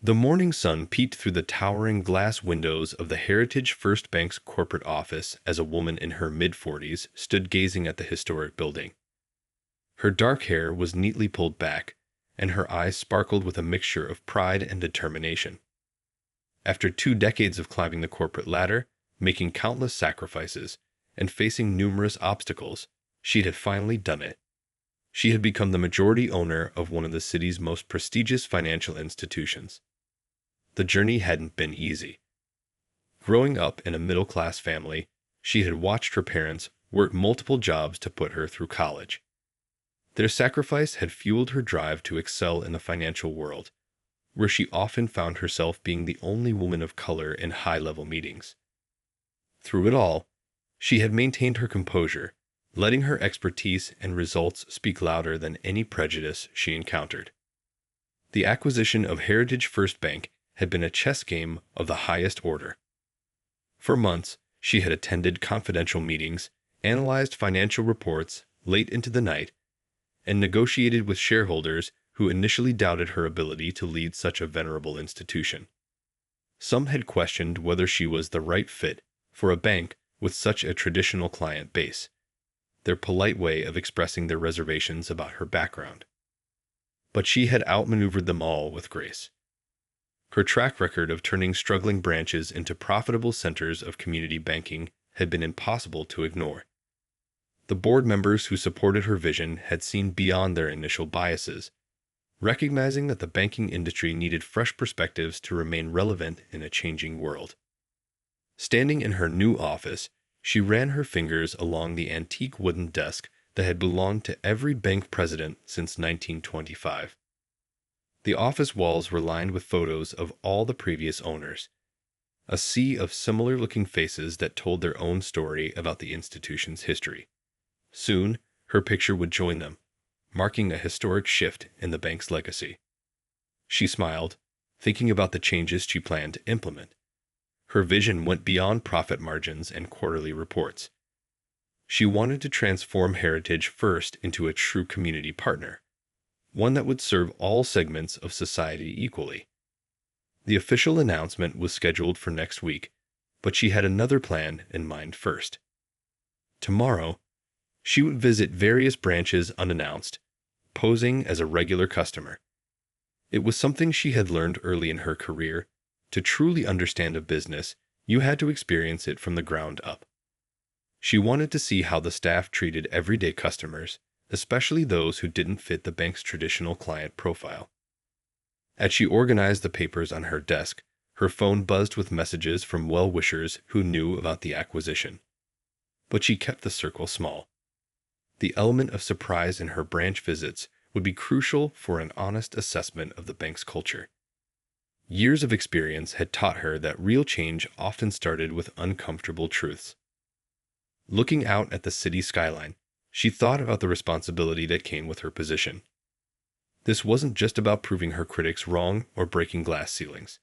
The morning sun peeked through the towering glass windows of the Heritage First Bank's corporate office as a woman in her mid-40s stood gazing at the historic building. Her dark hair was neatly pulled back, and her eyes sparkled with a mixture of pride and determination. After 2 decades of climbing the corporate ladder, making countless sacrifices, and facing numerous obstacles, she had finally done it. She had become the majority owner of one of the city's most prestigious financial institutions. The journey hadn't been easy. Growing up in a middle-class family, she had watched her parents work multiple jobs to put her through college. Their sacrifice had fueled her drive to excel in the financial world, where she often found herself being the only woman of color in high-level meetings. Through it all, she had maintained her composure, letting her expertise and results speak louder than any prejudice she encountered. The acquisition of Heritage First Bank had been a chess game of the highest order. For months, she had attended confidential meetings, analyzed financial reports late into the night, and negotiated with shareholders who initially doubted her ability to lead such a venerable institution. Some had questioned whether she was the right fit for a bank with such a traditional client base, their polite way of expressing their reservations about her background. But she had outmaneuvered them all with grace. Her track record of turning struggling branches into profitable centers of community banking had been impossible to ignore. The board members who supported her vision had seen beyond their initial biases, recognizing that the banking industry needed fresh perspectives to remain relevant in a changing world. Standing in her new office, she ran her fingers along the antique wooden desk that had belonged to every bank president since 1925. The office walls were lined with photos of all the previous owners, a sea of similar-looking faces that told their own story about the institution's history. Soon, her picture would join them, marking a historic shift in the bank's legacy. She smiled, thinking about the changes she planned to implement. Her vision went beyond profit margins and quarterly reports. She wanted to transform Heritage First into a true community partner, one that would serve all segments of society equally. The official announcement was scheduled for next week, but she had another plan in mind first. Tomorrow, she would visit various branches unannounced, posing as a regular customer. It was something she had learned early in her career. To truly understand a business, you had to experience it from the ground up. She wanted to see how the staff treated everyday customers, especially those who didn't fit the bank's traditional client profile. As she organized the papers on her desk, her phone buzzed with messages from well-wishers who knew about the acquisition. But she kept the circle small. The element of surprise in her branch visits would be crucial for an honest assessment of the bank's culture. Years of experience had taught her that real change often started with uncomfortable truths. Looking out at the city skyline, she thought about the responsibility that came with her position. This wasn't just about proving her critics wrong or breaking glass ceilings.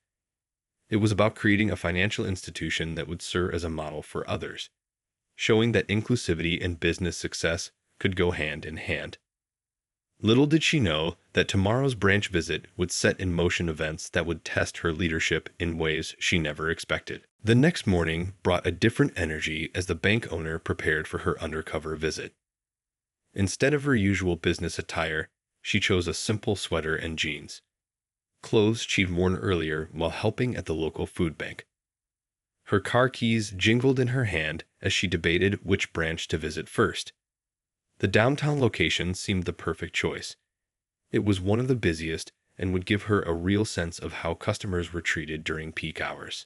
It was about creating a financial institution that would serve as a model for others, showing that inclusivity and business success could go hand in hand. Little did she know that tomorrow's branch visit would set in motion events that would test her leadership in ways she never expected. The next morning brought a different energy as the bank owner prepared for her undercover visit. Instead of her usual business attire, she chose a simple sweater and jeans, clothes she'd worn earlier while helping at the local food bank. Her car keys jingled in her hand as she debated which branch to visit first. The downtown location seemed the perfect choice. It was one of the busiest and would give her a real sense of how customers were treated during peak hours.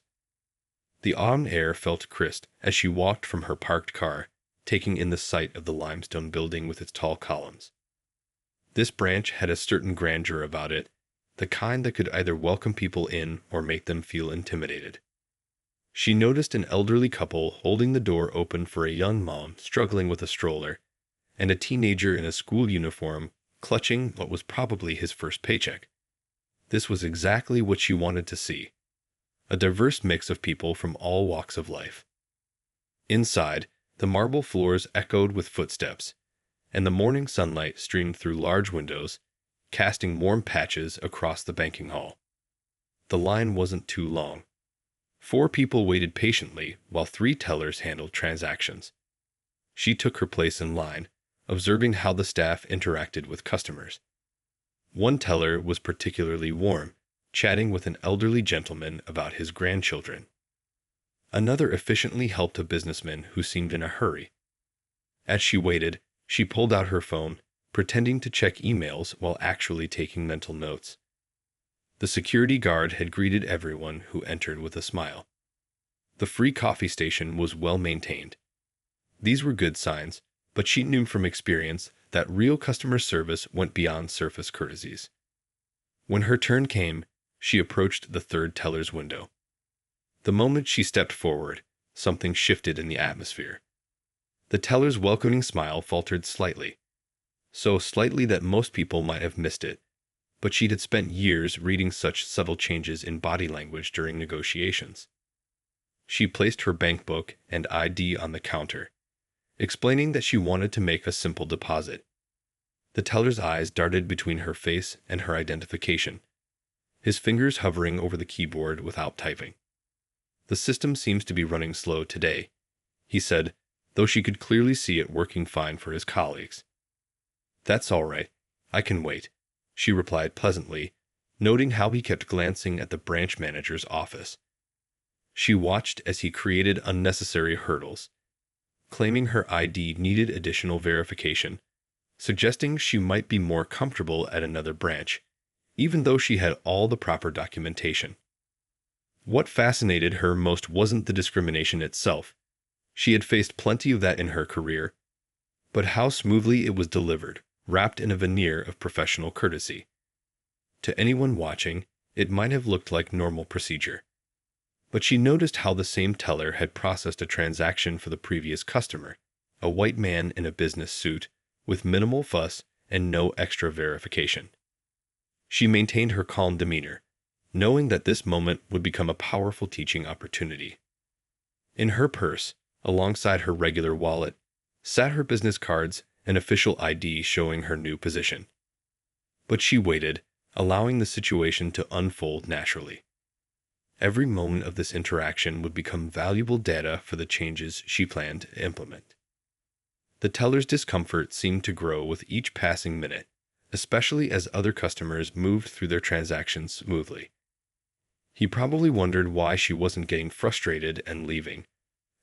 The autumn air felt crisp as she walked from her parked car, taking in the sight of the limestone building with its tall columns. This branch had a certain grandeur about it, the kind that could either welcome people in or make them feel intimidated. She noticed an elderly couple holding the door open for a young mom struggling with a stroller, and a teenager in a school uniform clutching what was probably his first paycheck. This was exactly what she wanted to see, a diverse mix of people from all walks of life. Inside, the marble floors echoed with footsteps, and the morning sunlight streamed through large windows, casting warm patches across the banking hall. The line wasn't too long. 4 people waited patiently while 3 tellers handled transactions. She took her place in line, observing how the staff interacted with customers. One teller was particularly warm, chatting with an elderly gentleman about his grandchildren. Another efficiently helped a businessman who seemed in a hurry. As she waited, she pulled out her phone, pretending to check emails while actually taking mental notes. The security guard had greeted everyone who entered with a smile. The free coffee station was well maintained. These were good signs, but she knew from experience that real customer service went beyond surface courtesies. When her turn came, she approached the 3rd teller's window. The moment she stepped forward, something shifted in the atmosphere. The teller's welcoming smile faltered slightly, so slightly that most people might have missed it, but she had spent years reading such subtle changes in body language during negotiations. She placed her bank book and ID on the counter, explaining that she wanted to make a simple deposit. The teller's eyes darted between her face and her identification, his fingers hovering over the keyboard without typing. "The system seems to be running slow today," he said, though she could clearly see it working fine for his colleagues. "That's all right. I can wait," she replied pleasantly, noting how he kept glancing at the branch manager's office. She watched as he created unnecessary hurdles, claiming her ID needed additional verification, suggesting she might be more comfortable at another branch, even though she had all the proper documentation. What fascinated her most wasn't the discrimination itself. She had faced plenty of that in her career, but how smoothly it was delivered, wrapped in a veneer of professional courtesy. To anyone watching, it might have looked like normal procedure. But she noticed how the same teller had processed a transaction for the previous customer, a white man in a business suit, with minimal fuss and no extra verification. She maintained her calm demeanor, knowing that this moment would become a powerful teaching opportunity. In her purse, alongside her regular wallet, sat her business cards and official ID showing her new position. But she waited, allowing the situation to unfold naturally. Every moment of this interaction would become valuable data for the changes she planned to implement. The teller's discomfort seemed to grow with each passing minute, especially as other customers moved through their transactions smoothly. He probably wondered why she wasn't getting frustrated and leaving,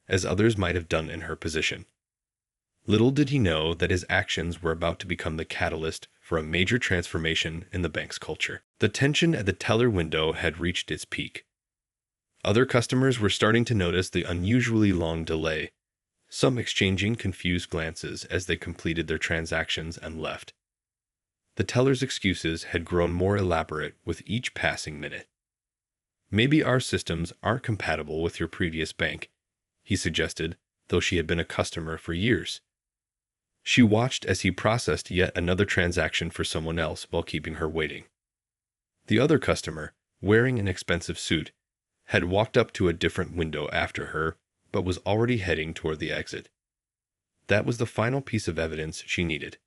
as others might have done in her position. Little did he know that his actions were about to become the catalyst for a major transformation in the bank's culture. The tension at the teller window had reached its peak. Other customers were starting to notice the unusually long delay, some exchanging confused glances as they completed their transactions and left. The teller's excuses had grown more elaborate with each passing minute. "Maybe our systems aren't compatible with your previous bank," he suggested, though she had been a customer for years. She watched as he processed yet another transaction for someone else while keeping her waiting. The other customer, wearing an expensive suit, had walked up to a different window after her, but was already heading toward the exit. That was the final piece of evidence she needed.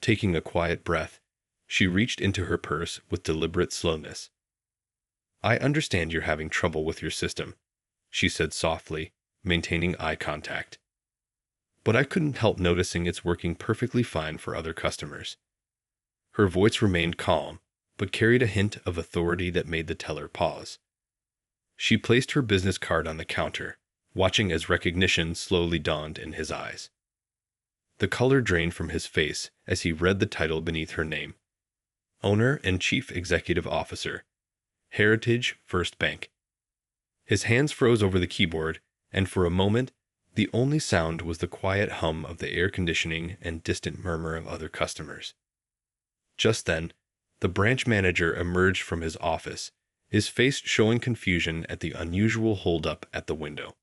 Taking a quiet breath, she reached into her purse with deliberate slowness. "I understand you're having trouble with your system," she said softly, maintaining eye contact. "But I couldn't help noticing it's working perfectly fine for other customers." Her voice remained calm, but carried a hint of authority that made the teller pause. She placed her business card on the counter, watching as recognition slowly dawned in his eyes. The color drained from his face as he read the title beneath her name: Owner and Chief Executive Officer, Heritage First Bank. His hands froze over the keyboard, and for a moment, the only sound was the quiet hum of the air conditioning and distant murmur of other customers. Just then, the branch manager emerged from his office, his face showing confusion at the unusual holdup at the window.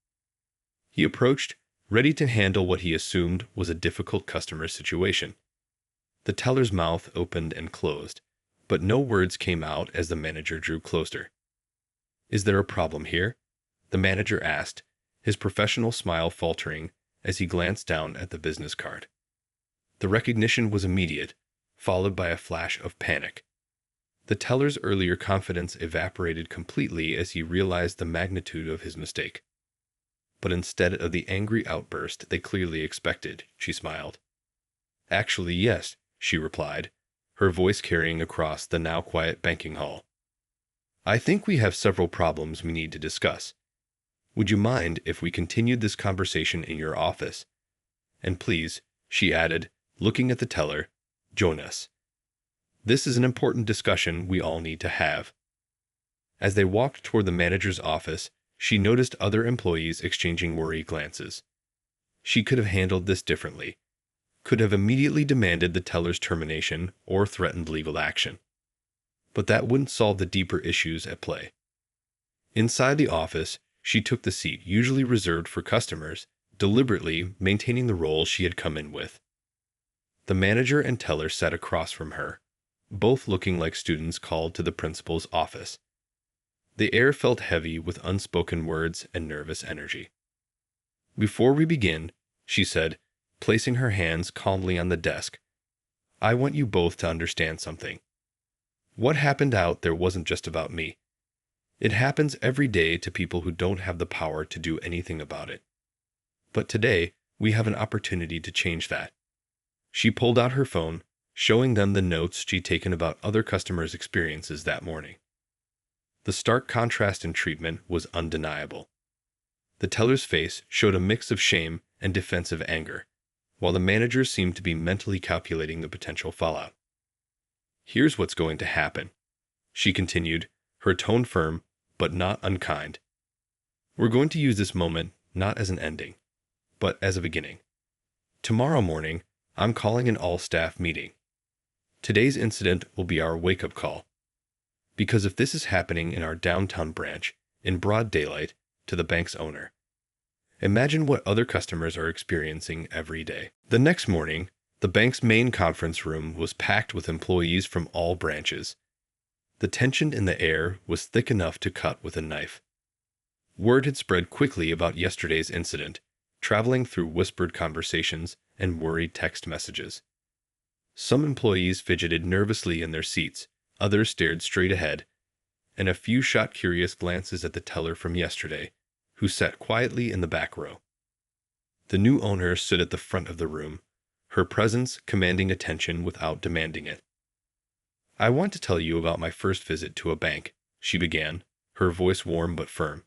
He approached, ready to handle what he assumed was a difficult customer situation. The teller's mouth opened and closed, but no words came out as the manager drew closer. "Is there a problem here?" the manager asked, his professional smile faltering as he glanced down at the business card. The recognition was immediate, followed by a flash of panic. The teller's earlier confidence evaporated completely as he realized the magnitude of his mistake. But instead of the angry outburst they clearly expected, she smiled. Actually, yes, she replied, her voice carrying across the now quiet banking hall. I think we have several problems we need to discuss. Would you mind if we continued this conversation in your office? And please, she added, looking at the teller, join us. This is an important discussion we all need to have. As they walked toward the manager's office, she noticed other employees exchanging worried glances. She could have handled this differently, could have immediately demanded the teller's termination or threatened legal action. But that wouldn't solve the deeper issues at play. Inside the office, she took the seat usually reserved for customers, deliberately maintaining the role she had come in with. The manager and teller sat across from her, both looking like students called to the principal's office. The air felt heavy with unspoken words and nervous energy. Before we begin, she said, placing her hands calmly on the desk, I want you both to understand something. What happened out there wasn't just about me. It happens every day to people who don't have the power to do anything about it. But today, we have an opportunity to change that. She pulled out her phone, showing them the notes she'd taken about other customers' experiences that morning. The stark contrast in treatment was undeniable. The teller's face showed a mix of shame and defensive anger, while the manager seemed to be mentally calculating the potential fallout. Here's what's going to happen, she continued, her tone firm but not unkind. We're going to use this moment not as an ending, but as a beginning. Tomorrow morning, I'm calling an all-staff meeting. Today's incident will be our wake-up call. Because if this is happening in our downtown branch, in broad daylight, to the bank's owner, imagine what other customers are experiencing every day. The next morning, the bank's main conference room was packed with employees from all branches. The tension in the air was thick enough to cut with a knife. Word had spread quickly about yesterday's incident, traveling through whispered conversations and worried text messages. Some employees fidgeted nervously in their seats, others stared straight ahead, and a few shot curious glances at the teller from yesterday, who sat quietly in the back row. The new owner stood at the front of the room, her presence commanding attention without demanding it. I want to tell you about my first visit to a bank, she began, her voice warm but firm.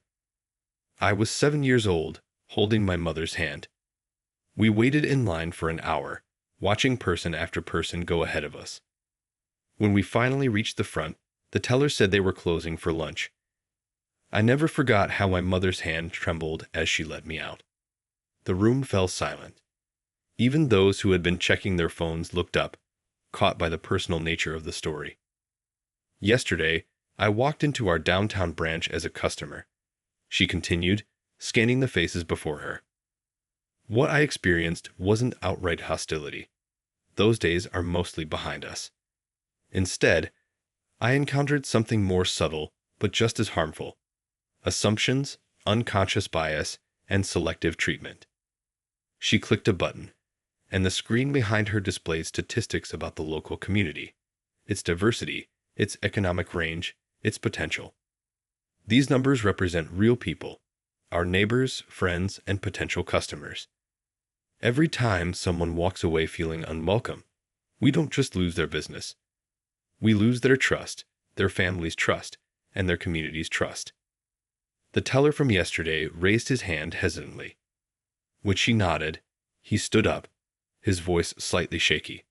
I was 7 years old, holding my mother's hand. We waited in line for an hour, watching person after person go ahead of us. When we finally reached the front, the teller said they were closing for lunch. I never forgot how my mother's hand trembled as she let me out. The room fell silent. Even those who had been checking their phones looked up, caught by the personal nature of the story. Yesterday, I walked into our downtown branch as a customer, she continued, scanning the faces before her. What I experienced wasn't outright hostility. Those days are mostly behind us. Instead, I encountered something more subtle, but just as harmful. Assumptions, unconscious bias, and selective treatment. She clicked a button, and the screen behind her displayed statistics about the local community, its diversity, its economic range, its potential. These numbers represent real people, our neighbors, friends, and potential customers. Every time someone walks away feeling unwelcome, we don't just lose their business. We lose their trust, their family's trust, and their community's trust. The teller from yesterday raised his hand hesitantly. When she nodded, he stood up, his voice slightly shaky.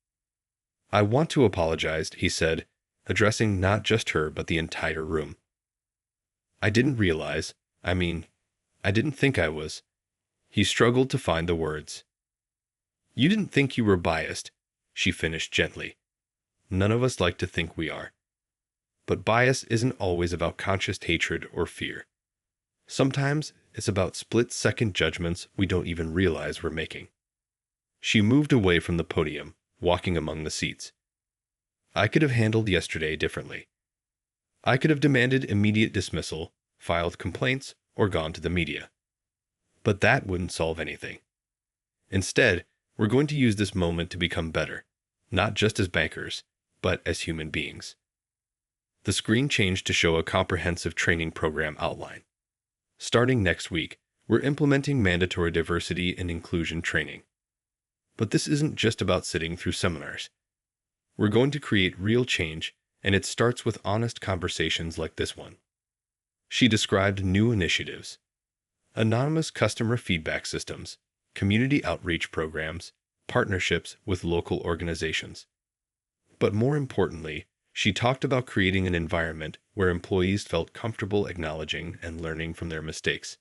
I want to apologize, he said, addressing not just her but the entire room. I didn't realize, I didn't think I was. He struggled to find the words. You didn't think you were biased, she finished gently. None of us like to think we are. But bias isn't always about conscious hatred or fear. Sometimes it's about split-second judgments we don't even realize we're making. She moved away from the podium, walking among the seats. I could have handled yesterday differently. I could have demanded immediate dismissal, filed complaints, or gone to the media. But that wouldn't solve anything. Instead, we're going to use this moment to become better, not just as bankers, but as human beings. The screen changed to show a comprehensive training program outline. Starting next week, we're implementing mandatory diversity and inclusion training. But this isn't just about sitting through seminars. We're going to create real change, and it starts with honest conversations like this one. She described new initiatives: anonymous customer feedback systems, community outreach programs, partnerships with local organizations. But more importantly, she talked about creating an environment where employees felt comfortable acknowledging and learning from their mistakes.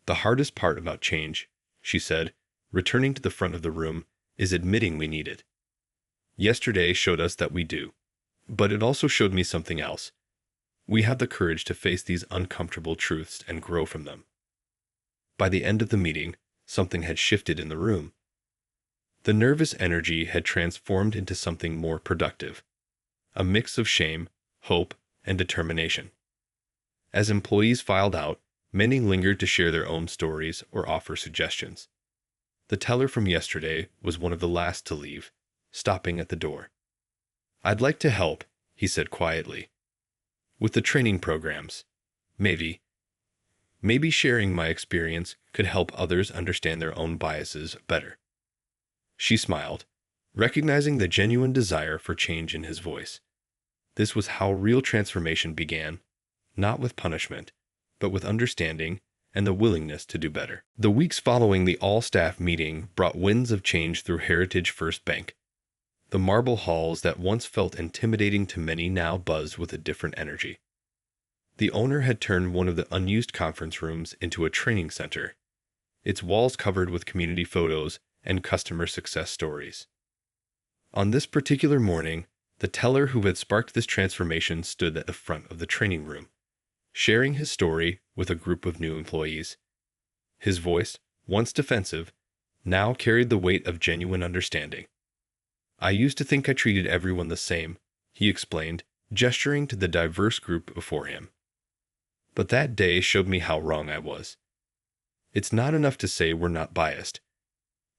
The hardest part about change, she said, returning to the front of the room, is admitting we need it. Yesterday showed us that we do, but it also showed me something else. We have the courage to face these uncomfortable truths and grow from them. By the end of the meeting, something had shifted in the room. The nervous energy had transformed into something more productive, a mix of shame, hope, and determination. As employees filed out, many lingered to share their own stories or offer suggestions. The teller from yesterday was one of the last to leave, stopping at the door. "I'd like to help," he said quietly. "With the training programs. Maybe sharing my experience could help others understand their own biases better." She smiled, recognizing the genuine desire for change in his voice. This was how real transformation began, not with punishment, but with understanding and the willingness to do better. The weeks following the all-staff meeting brought winds of change through Heritage First Bank. The marble halls that once felt intimidating to many now buzzed with a different energy. The owner had turned one of the unused conference rooms into a training center, its walls covered with community photos and customer success stories. On this particular morning, the teller who had sparked this transformation stood at the front of the training room, sharing his story with a group of new employees. His voice, once defensive, now carried the weight of genuine understanding. "I used to think I treated everyone the same," he explained, gesturing to the diverse group before him. "But that day showed me how wrong I was. It's not enough to say we're not biased.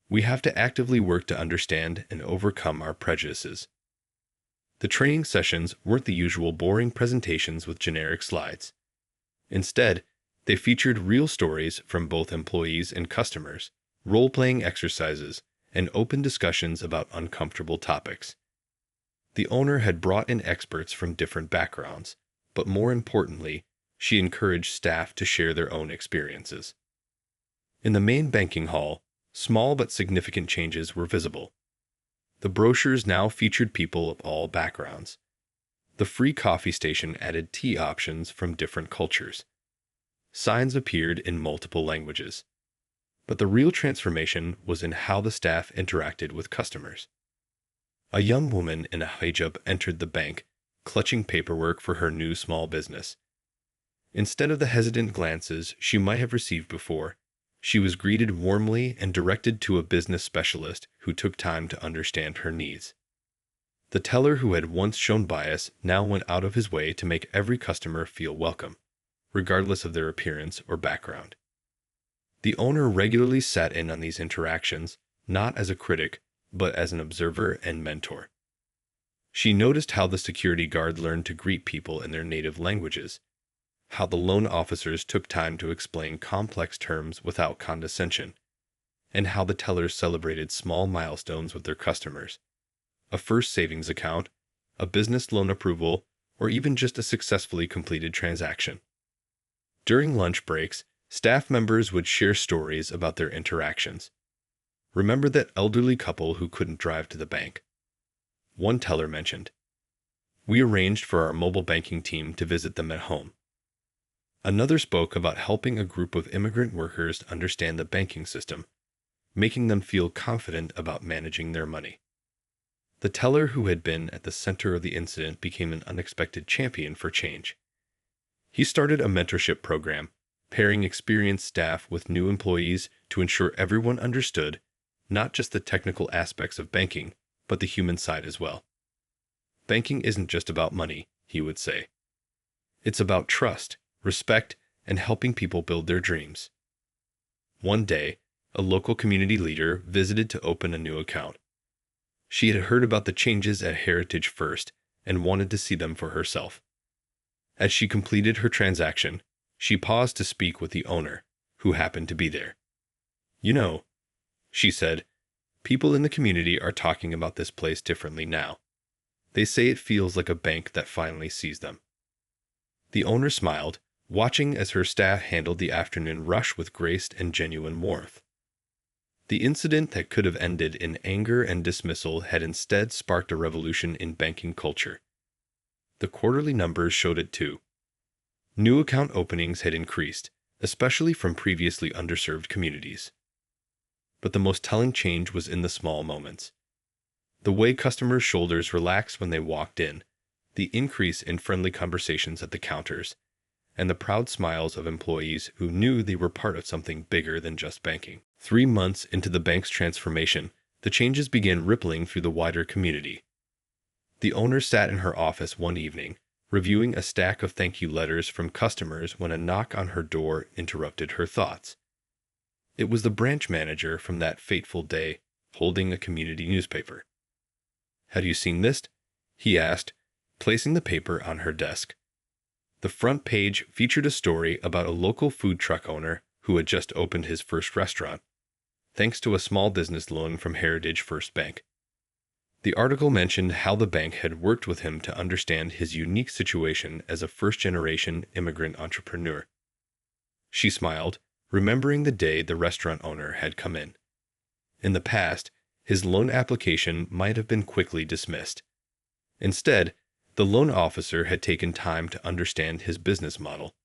We have to actively work to understand and overcome our prejudices." The training sessions weren't the usual boring presentations with generic slides. Instead, they featured real stories from both employees and customers, role-playing exercises, and open discussions about uncomfortable topics. The owner had brought in experts from different backgrounds, but more importantly, she encouraged staff to share their own experiences. In the main banking hall, small but significant changes were visible. The brochures now featured people of all backgrounds. The free coffee station added tea options from different cultures. Signs appeared in multiple languages. But the real transformation was in how the staff interacted with customers. A young woman in a hijab entered the bank, clutching paperwork for her new small business. Instead of the hesitant glances she might have received before, she was greeted warmly and directed to a business specialist who took time to understand her needs. The teller who had once shown bias now went out of his way to make every customer feel welcome, regardless of their appearance or background. The owner regularly sat in on these interactions, not as a critic, but as an observer and mentor. She noticed how the security guard learned to greet people in their native languages, how the loan officers took time to explain complex terms without condescension, and how the tellers celebrated small milestones with their customers: a first savings account, a business loan approval, or even just a successfully completed transaction. During lunch breaks, staff members would share stories about their interactions. "Remember that elderly couple who couldn't drive to the bank?" one teller mentioned. "We arranged for our mobile banking team to visit them at home." Another spoke about helping a group of immigrant workers understand the banking system, making them feel confident about managing their money. The teller who had been at the center of the incident became an unexpected champion for change. He started a mentorship program, pairing experienced staff with new employees to ensure everyone understood not just the technical aspects of banking, but the human side as well. "Banking isn't just about money," he would say. "It's about trust, respect, and helping people build their dreams." One day, a local community leader visited to open a new account. She had heard about the changes at Heritage First and wanted to see them for herself. As she completed her transaction, she paused to speak with the owner, who happened to be there. "You know," she said, "people in the community are talking about this place differently now. They say it feels like a bank that finally sees them." The owner smiled, watching as her staff handled the afternoon rush with grace and genuine warmth. The incident that could have ended in anger and dismissal had instead sparked a revolution in banking culture. The quarterly numbers showed it too. New account openings had increased, especially from previously underserved communities. But the most telling change was in the small moments. The way customers' shoulders relaxed when they walked in, the increase in friendly conversations at the counters, and the proud smiles of employees who knew they were part of something bigger than just banking. 3 months into the bank's transformation, the changes began rippling through the wider community. The owner sat in her office one evening, reviewing a stack of thank you letters from customers when a knock on her door interrupted her thoughts. It was the branch manager from that fateful day, holding a community newspaper. "Have you seen this?" he asked, placing the paper on her desk. The front page featured a story about a local food truck owner who had just opened his first restaurant, thanks to a small business loan from Heritage First Bank. The article mentioned how the bank had worked with him to understand his unique situation as a first-generation immigrant entrepreneur. She smiled, remembering the day the restaurant owner had come in. In the past, his loan application might have been quickly dismissed. Instead, the loan officer had taken time to understand his business model,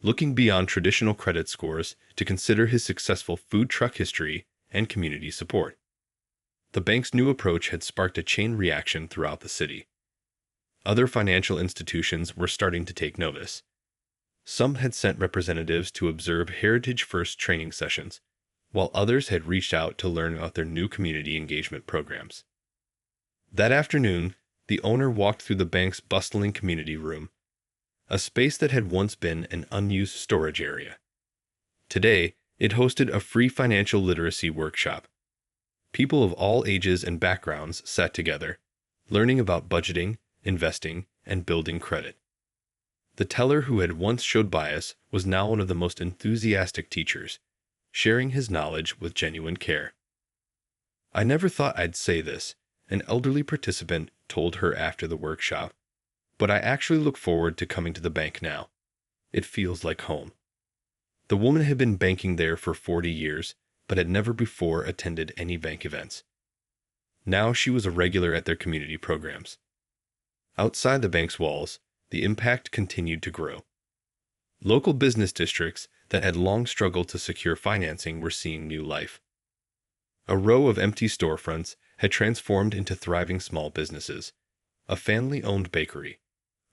looking beyond traditional credit scores to consider his successful food truck history and community support. The bank's new approach had sparked a chain reaction throughout the city. Other financial institutions were starting to take notice. Some had sent representatives to observe Heritage First training sessions, while others had reached out to learn about their new community engagement programs. That afternoon, the owner walked through the bank's bustling community room, a space that had once been an unused storage area. Today, it hosted a free financial literacy workshop. People of all ages and backgrounds sat together, learning about budgeting, investing, and building credit. The teller who had once showed bias was now one of the most enthusiastic teachers, sharing his knowledge with genuine care. "I never thought I'd say this," an elderly participant told her after the workshop, "but I actually look forward to coming to the bank now. It feels like home." The woman had been banking there for 40 years, but had never before attended any bank events. Now she was a regular at their community programs. Outside the bank's walls, the impact continued to grow. Local business districts that had long struggled to secure financing were seeing new life. A row of empty storefronts had transformed into thriving small businesses, a family-owned bakery,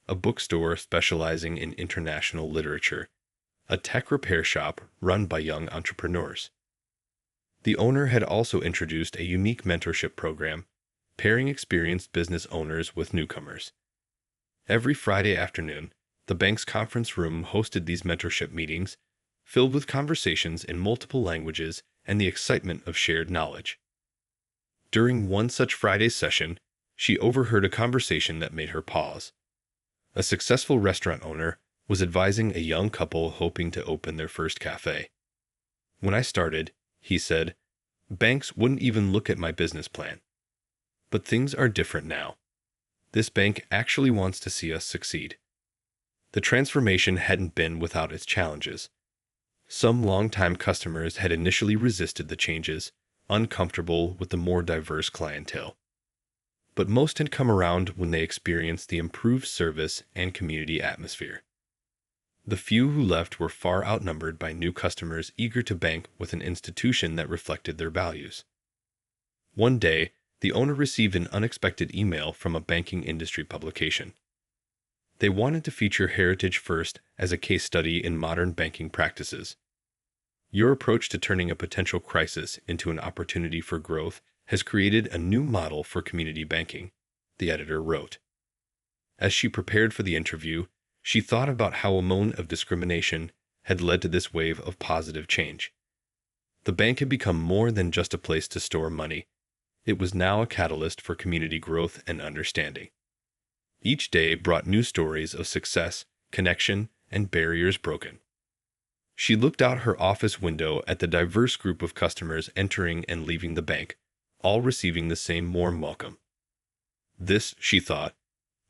a bookstore specializing in international literature, a tech repair shop run by young entrepreneurs. The owner had also introduced a unique mentorship program, pairing experienced business owners with newcomers. Every Friday afternoon, the bank's conference room hosted these mentorship meetings, filled with conversations in multiple languages and the excitement of shared knowledge. During one such Friday session, she overheard a conversation that made her pause. A successful restaurant owner was advising a young couple hoping to open their first cafe. "When I started," he said, "banks wouldn't even look at my business plan. But things are different now. This bank actually wants to see us succeed." The transformation hadn't been without its challenges. Some longtime customers had initially resisted the changes, uncomfortable with the more diverse clientele. But most had come around when they experienced the improved service and community atmosphere. The few who left were far outnumbered by new customers eager to bank with an institution that reflected their values. One day, the owner received an unexpected email from a banking industry publication. They wanted to feature Heritage First as a case study in modern banking practices. "Your approach to turning a potential crisis into an opportunity for growth has created a new model for community banking," the editor wrote. As she prepared for the interview, she thought about how a moment of discrimination had led to this wave of positive change. The bank had become more than just a place to store money. It was now a catalyst for community growth and understanding. Each day brought new stories of success, connection, and barriers broken. She looked out her office window at the diverse group of customers entering and leaving the bank, all receiving the same warm welcome. This, she thought,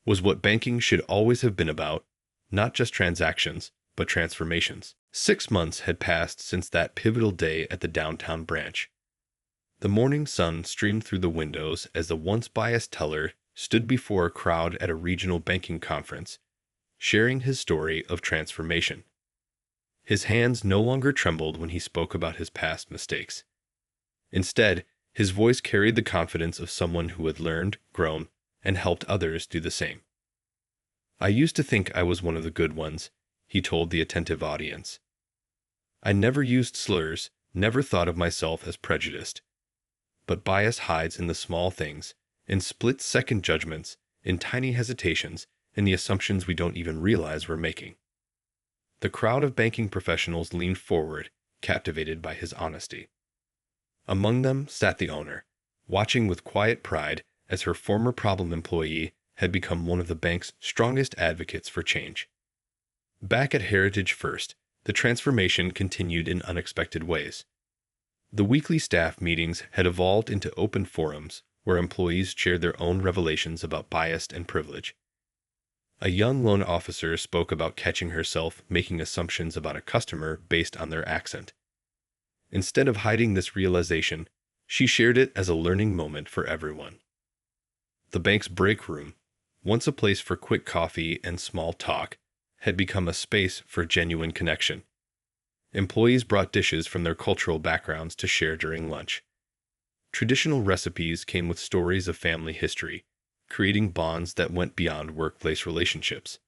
was what banking should always have been about, not just transactions, but transformations. 6 months had passed since that pivotal day at the downtown branch. The morning sun streamed through the windows as the once biased teller stood before a crowd at a regional banking conference, sharing his story of transformation. His hands no longer trembled when he spoke about his past mistakes. Instead, his voice carried the confidence of someone who had learned, grown, and helped others do the same. "I used to think I was one of the good ones," he told the attentive audience. "I never used slurs, never thought of myself as prejudiced. But bias hides in the small things, in split-second judgments, in tiny hesitations, in the assumptions we don't even realize we're making." The crowd of banking professionals leaned forward, captivated by his honesty. Among them sat the owner, watching with quiet pride as her former problem employee had become one of the bank's strongest advocates for change. Back at Heritage First, the transformation continued in unexpected ways. The weekly staff meetings had evolved into open forums where employees shared their own revelations about bias and privilege. A young loan officer spoke about catching herself making assumptions about a customer based on their accent. Instead of hiding this realization, she shared it as a learning moment for everyone. The bank's break room, once a place for quick coffee and small talk, had become a space for genuine connection. Employees brought dishes from their cultural backgrounds to share during lunch. Traditional recipes came with stories of family history, creating bonds that went beyond workplace relationships.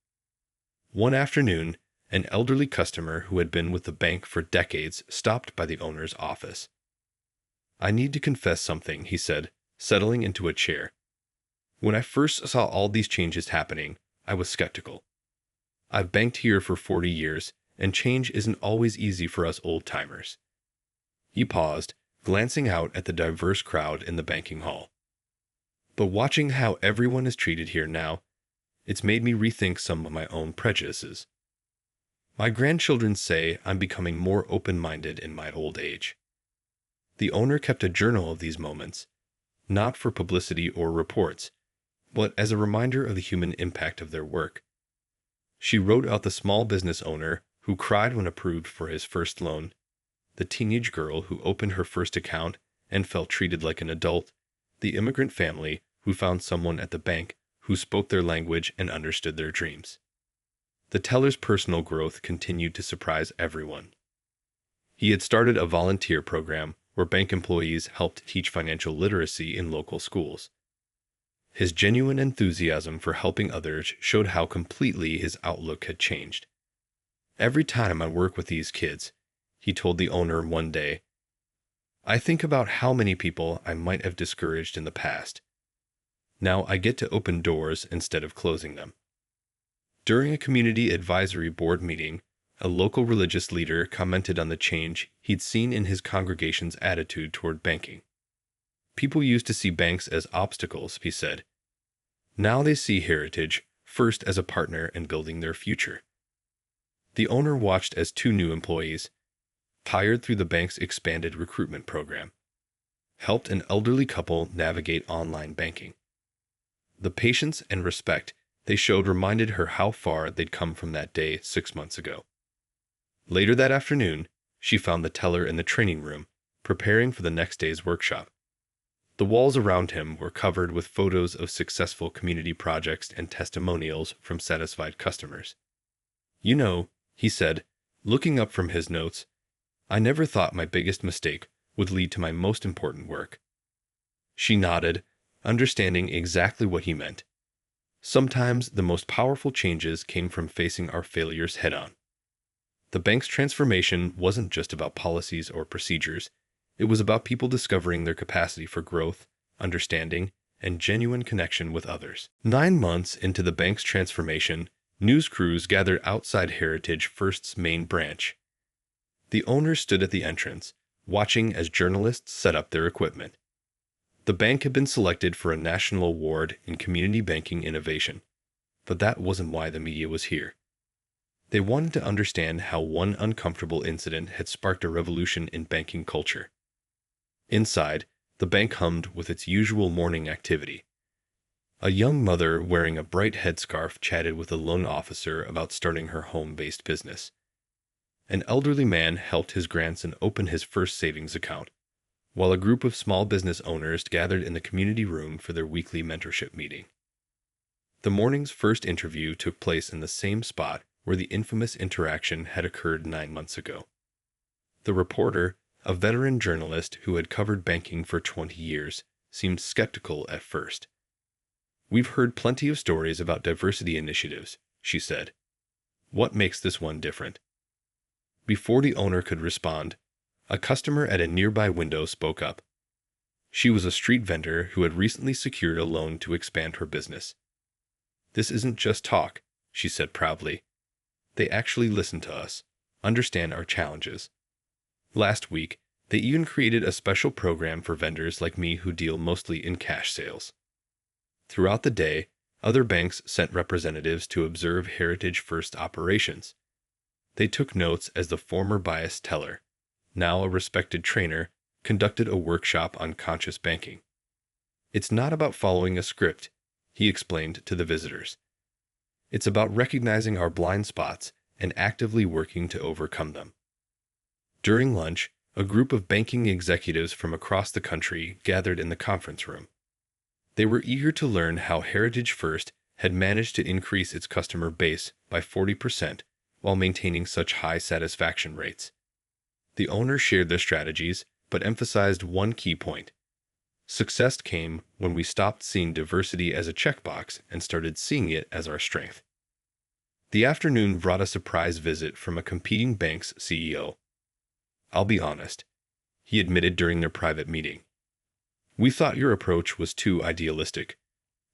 One afternoon, an elderly customer who had been with the bank for decades stopped by the owner's office. "I need to confess something," he said, settling into a chair. "When I first saw all these changes happening, I was skeptical. I've banked here for 40 years, and change isn't always easy for us old-timers." He paused, glancing out at the diverse crowd in the banking hall. "But watching how everyone is treated here now, it's made me rethink some of my own prejudices. My grandchildren say I'm becoming more open-minded in my old age." The owner kept a journal of these moments, not for publicity or reports, but as a reminder of the human impact of their work. She wrote out the small business owner who cried when approved for his first loan, the teenage girl who opened her first account and felt treated like an adult, the immigrant family who found someone at the bank who spoke their language and understood their dreams. The teller's personal growth continued to surprise everyone. He had started a volunteer program where bank employees helped teach financial literacy in local schools. His genuine enthusiasm for helping others showed how completely his outlook had changed. "Every time I work with these kids," he told the owner one day, "I think about how many people I might have discouraged in the past. Now I get to open doors instead of closing them." During a community advisory board meeting, a local religious leader commented on the change he'd seen in his congregation's attitude toward banking. "People used to see banks as obstacles," he said. "Now they see Heritage First as a partner in building their future." The owner watched as two new employees, hired through the bank's expanded recruitment program, helped an elderly couple navigate online banking. The patience and respect they showed reminded her how far they'd come from that day 6 months ago. Later that afternoon, she found the teller in the training room, preparing for the next day's workshop. The walls around him were covered with photos of successful community projects and testimonials from satisfied customers. "You know," he said, looking up from his notes, "I never thought my biggest mistake would lead to my most important work." She nodded, understanding exactly what he meant. Sometimes the most powerful changes came from facing our failures head-on. The bank's transformation wasn't just about policies or procedures. It was about people discovering their capacity for growth, understanding, and genuine connection with others. 9 months into the bank's transformation, news crews gathered outside Heritage First's main branch. The owner stood at the entrance, watching as journalists set up their equipment. The bank had been selected for a national award in community banking innovation. But that wasn't why the media was here. They wanted to understand how one uncomfortable incident had sparked a revolution in banking culture. Inside, the bank hummed with its usual morning activity. A young mother wearing a bright headscarf chatted with a loan officer about starting her home-based business. An elderly man helped his grandson open his first savings account, while a group of small business owners gathered in the community room for their weekly mentorship meeting. The morning's first interview took place in the same spot where the infamous interaction had occurred 9 months ago. The reporter, a veteran journalist who had covered banking for 20 years, seemed skeptical at first. "We've heard plenty of stories about diversity initiatives," she said. "What makes this one different?" Before the owner could respond, a customer at a nearby window spoke up. She was a street vendor who had recently secured a loan to expand her business. "This isn't just talk," she said proudly. "They actually listen to us, understand our challenges. Last week, they even created a special program for vendors like me who deal mostly in cash sales." Throughout the day, other banks sent representatives to observe Heritage First operations. They took notes as the former bias teller, now a respected trainer, conducted a workshop on conscious banking. "It's not about following a script," he explained to the visitors. "It's about recognizing our blind spots and actively working to overcome them." During lunch, a group of banking executives from across the country gathered in the conference room. They were eager to learn how Heritage First had managed to increase its customer base by 40% while maintaining such high satisfaction rates. The owner shared their strategies, but emphasized one key point. Success came when we stopped seeing diversity as a checkbox and started seeing it as our strength. The afternoon brought a surprise visit from a competing bank's CEO. "I'll be honest," he admitted during their private meeting. "We thought your approach was too idealistic,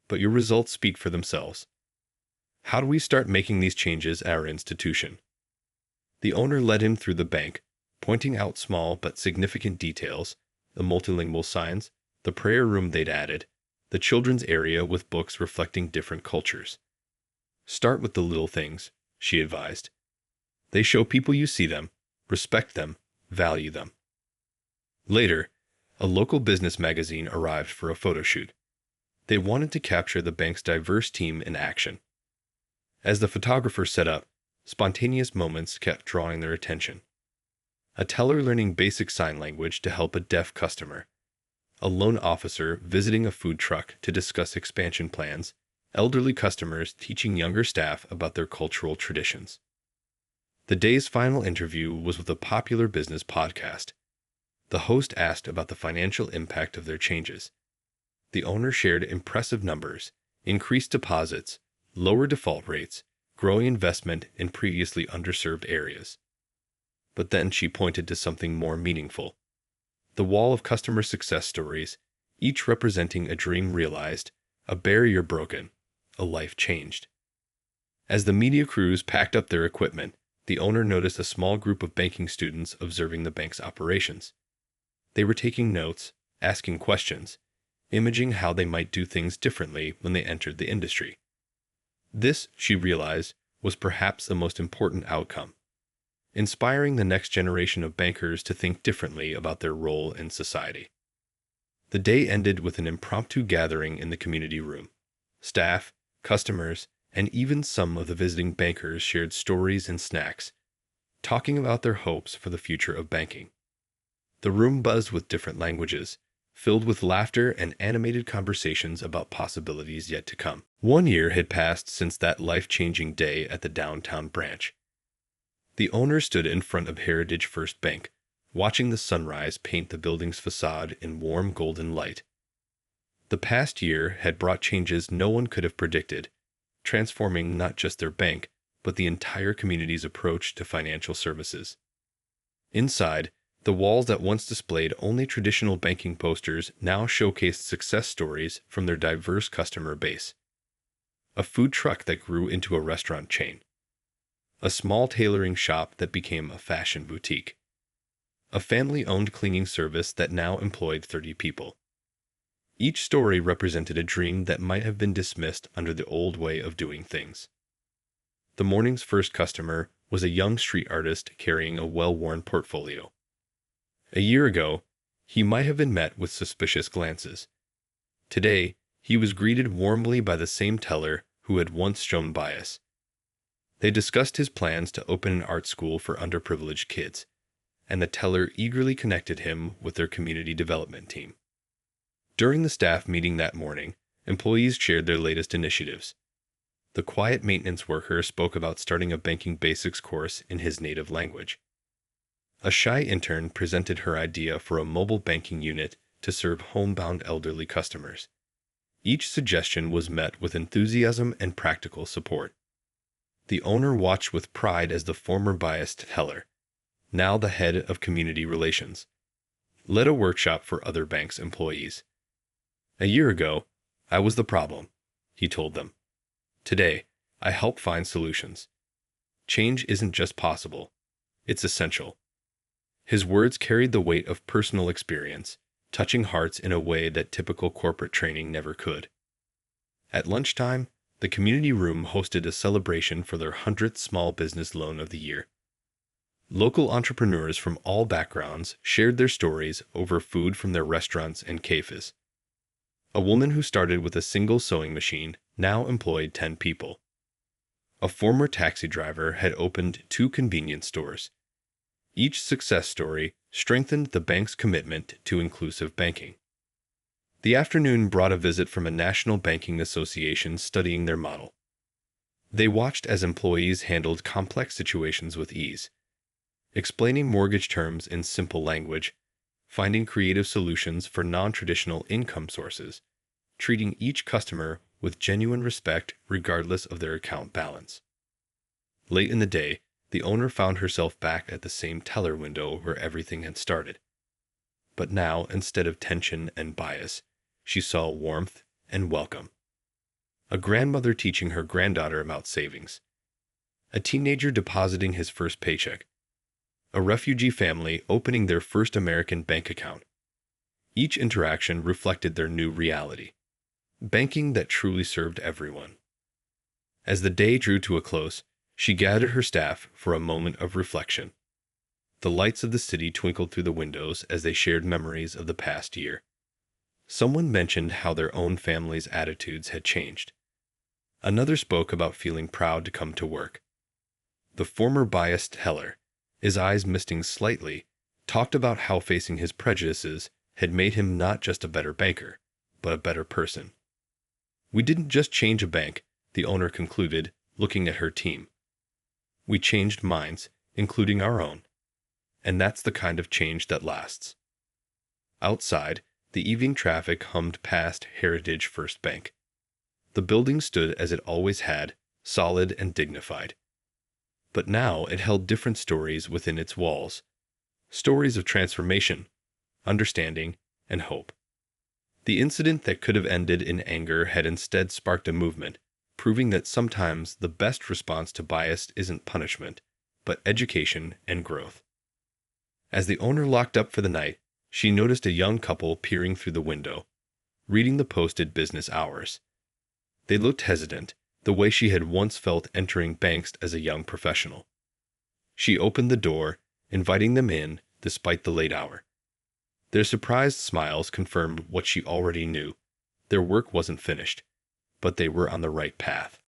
but your results speak for themselves. How do we start making these changes at our institution?" The owner led him through the bank, pointing out small but significant details: the multilingual signs, the prayer room they'd added, the children's area with books reflecting different cultures. "Start with the little things," she advised. "They show people you see them, respect them, value them." Later, a local business magazine arrived for a photo shoot. They wanted to capture the bank's diverse team in action. As the photographer set up, spontaneous moments kept drawing their attention. A teller learning basic sign language to help a deaf customer, a loan officer visiting a food truck to discuss expansion plans, elderly customers teaching younger staff about their cultural traditions. The day's final interview was with a popular business podcast. The host asked about the financial impact of their changes. The owner shared impressive numbers: increased deposits, lower default rates, growing investment in previously underserved areas. But then she pointed to something more meaningful: the wall of customer success stories, each representing a dream realized, a barrier broken, a life changed. As the media crews packed up their equipment, the owner noticed a small group of banking students observing the bank's operations. They were taking notes, asking questions, imaging how they might do things differently when they entered the industry. This, she realized, was perhaps the most important outcome: inspiring the next generation of bankers to think differently about their role in society. The day ended with an impromptu gathering in the community room. Staff, customers, and even some of the visiting bankers shared stories and snacks, talking about their hopes for the future of banking. The room buzzed with different languages, filled with laughter and animated conversations about possibilities yet to come. 1 year had passed since that life-changing day at the downtown branch. The owner stood in front of Heritage First Bank, watching the sunrise paint the building's facade in warm golden light. The past year had brought changes no one could have predicted, transforming not just their bank, but the entire community's approach to financial services. Inside, the walls that once displayed only traditional banking posters now showcased success stories from their diverse customer base. A food truck that grew into a restaurant chain. A small tailoring shop that became a fashion boutique. A family-owned cleaning service that now employed 30 people. Each story represented a dream that might have been dismissed under the old way of doing things. The morning's first customer was a young street artist carrying a well-worn portfolio. A year ago, he might have been met with suspicious glances. Today, he was greeted warmly by the same teller who had once shown bias. They discussed his plans to open an art school for underprivileged kids, and the teller eagerly connected him with their community development team. During the staff meeting that morning, employees shared their latest initiatives. The quiet maintenance worker spoke about starting a banking basics course in his native language. A shy intern presented her idea for a mobile banking unit to serve homebound elderly customers. Each suggestion was met with enthusiasm and practical support. The owner watched with pride as the former biased teller, now the head of community relations, led a workshop for other bank's employees. A year ago, I was the problem, he told them. Today, I help find solutions. Change isn't just possible, it's essential. His words carried the weight of personal experience, touching hearts in a way that typical corporate training never could. At lunchtime, the community room hosted a celebration for their 100th small business loan of the year. Local entrepreneurs from all backgrounds shared their stories over food from their restaurants and cafes. A woman who started with a single sewing machine now employed 10 people. A former taxi driver had opened 2 convenience stores. Each success story strengthened the bank's commitment to inclusive banking. The afternoon brought a visit from a national banking association studying their model. They watched as employees handled complex situations with ease, explaining mortgage terms in simple language, finding creative solutions for non-traditional income sources, treating each customer with genuine respect regardless of their account balance. Late in the day, the owner found herself back at the same teller window where everything had started. But now, instead of tension and bias, she saw warmth and welcome. A grandmother teaching her granddaughter about savings. A teenager depositing his first paycheck. A refugee family opening their first American bank account. Each interaction reflected their new reality. Banking that truly served everyone. As the day drew to a close, she gathered her staff for a moment of reflection. The lights of the city twinkled through the windows as they shared memories of the past year. Someone mentioned how their own family's attitudes had changed. Another spoke about feeling proud to come to work. The former biased teller, his eyes misting slightly, talked about how facing his prejudices had made him not just a better banker, but a better person. We didn't just change a bank, the owner concluded, looking at her team. We changed minds, including our own. And that's the kind of change that lasts. Outside, the evening traffic hummed past Heritage First Bank. The building stood as it always had, solid and dignified. But now it held different stories within its walls. Stories of transformation, understanding, and hope. The incident that could have ended in anger had instead sparked a movement, proving that sometimes the best response to bias isn't punishment, but education and growth. As the owner locked up for the night, she noticed a young couple peering through the window, reading the posted business hours. They looked hesitant, the way she had once felt entering banks as a young professional. She opened the door, inviting them in despite the late hour. Their surprised smiles confirmed what she already knew. Their work wasn't finished, but they were on the right path.